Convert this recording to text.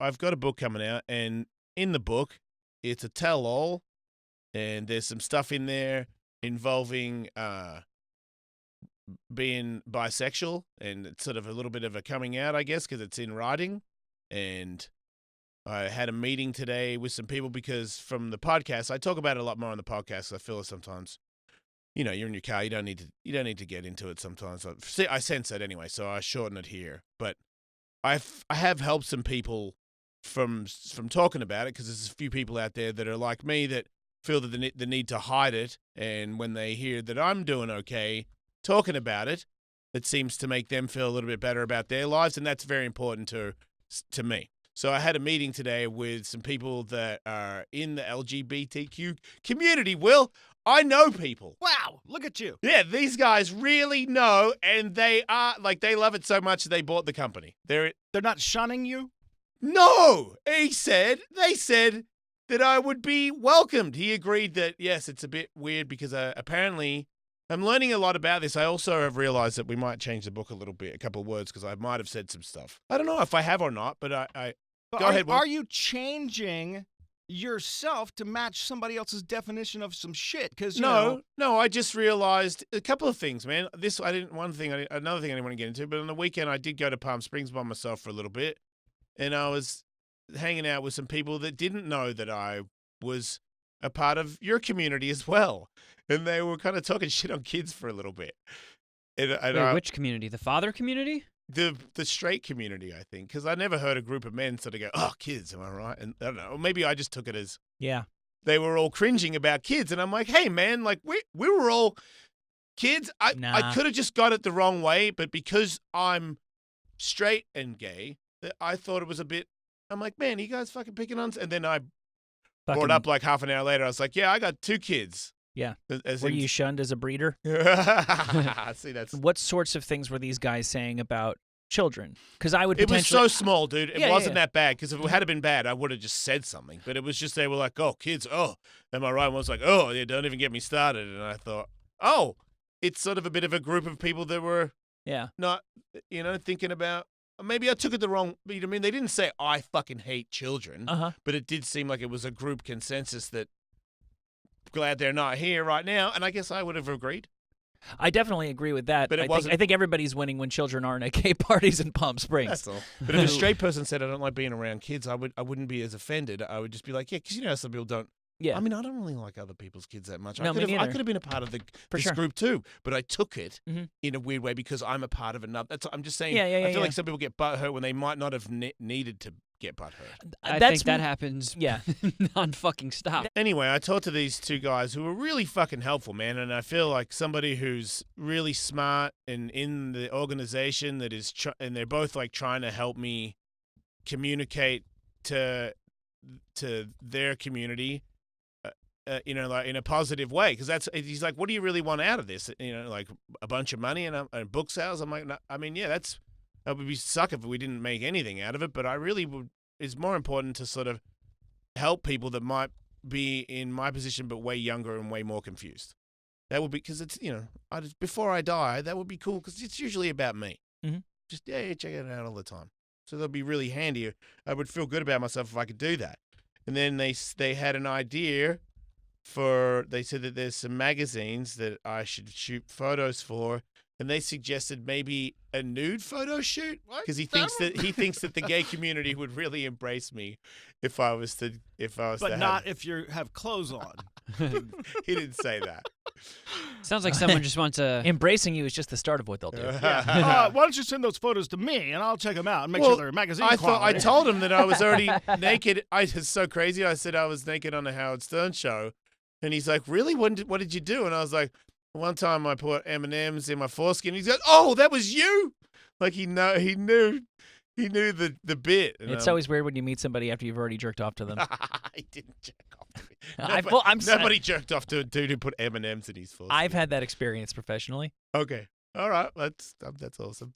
I've got a book coming out, and in the book, it's a tell-all, and there's some stuff in there involving being bisexual, and it's sort of a little bit of a coming out, I guess, because it's in writing. And I had a meeting today with some people because from the podcast, I talk about it a lot more on the podcast. I feel sometimes, you're in your car, you don't need to get into it sometimes. I sense it anyway, so I shorten it here. But I have helped some people from talking about it, because there's a few people out there that are like me that feel that the need to hide it, and when they hear that I'm doing okay talking about it, it seems to make them feel a little bit better about their lives, and that's very important to me. So I had a meeting today with some people that are in the LGBTQ community. Will, I know people. Wow, look at you. Yeah, these guys really know, and they love it so much they bought the company. They're not shunning you? No, they said that I would be welcomed. He agreed that, yes, it's a bit weird because apparently I'm learning a lot about this. I also have realized that we might change the book a little bit, a couple of words, because I might have said some stuff. I don't know if I have or not, but go ahead. Are you changing yourself to match somebody else's definition of some shit? Because no, I just realized a couple of things, man. Another thing I didn't want to get into, but on the weekend I did go to Palm Springs by myself for a little bit, and I was hanging out with some people that didn't know that I was a part of your community as well. And they were kind of talking shit on kids for a little bit. Wait, which community? The father community? The straight community, I think. Because I never heard a group of men sort of go, oh, kids, am I right? And I don't know. Or maybe I just took it as they were all cringing about kids. And I'm like, hey, man, like we were all kids. I could have just got it the wrong way. But because I'm straight and gay, I thought it was a bit, I'm like, man, you guys fucking picking on? And then I brought up like half an hour later. I was like, yeah, I got 2 kids. Yeah. Were you shunned as a breeder? See, that's what sorts of things were these guys saying about children? Because I would. It was so small, dude. It wasn't that bad. Because if it had been bad, I would have just said something. But it was just they were like, "Oh, kids. Oh, am I right?" One was like, "Oh, yeah, don't even get me started." And I thought, "Oh, it's sort of a bit of a group of people that were not, thinking about." Maybe I took it the wrong. I mean, they didn't say I fucking hate children, but it did seem like it was a group consensus that. Glad they're not here right now, and I guess I would have agreed. I definitely agree with that. But I think everybody's winning when children aren't at gay parties in Palm Springs. That's all. But if a straight person said I don't like being around kids, I wouldn't be as offended. I would just be like, yeah, because how some people don't. Yeah. I mean, I don't really like other people's kids that much. No, I could have been a part of this group too, but I took it in a weird way because I'm a part of another. I'm just saying. I feel like some people get butthurt when they might not have needed to get butthurt. I think that happens. Yeah, non-fucking stop. Anyway, I talked to these 2 guys who were really fucking helpful, man, and I feel like somebody who's really smart and in the organization that is, and they're both like trying to help me communicate to their community. Like in a positive way, because he's like, what do you really want out of this? Like a bunch of money and book sales. I'm like, no, I mean, yeah, that would be suck if we didn't make anything out of it. But I really it's more important to sort of help people that might be in my position but way younger and way more confused. That would be because it's before I die, that would be cool because it's usually about me. Mm-hmm. Just check it out all the time. So that'd be really handy. I would feel good about myself if I could do that. And then they had an idea. They said that there's some magazines that I should shoot photos for, and they suggested maybe a nude photo shoot because he thinks that the gay community would really embrace me if I was to if you have clothes on. He didn't say that. Sounds like someone just wants to. Embracing you is just the start of what they'll do. Why don't you send those photos to me and I'll check them out and make sure they're magazine quality. I told him that I was already naked. It's so crazy. I said I was naked on the Howard Stern show. And he's like, really? What did you do? And I was like, one time I put M&Ms in my foreskin. He's like, oh, that was you? Like he knew the bit. And it's always weird when you meet somebody after you've already jerked off to them. I didn't jerk off to me. Nobody jerked off to a dude who put M&Ms in his foreskin. I've had that experience professionally. Okay. All right. That's awesome.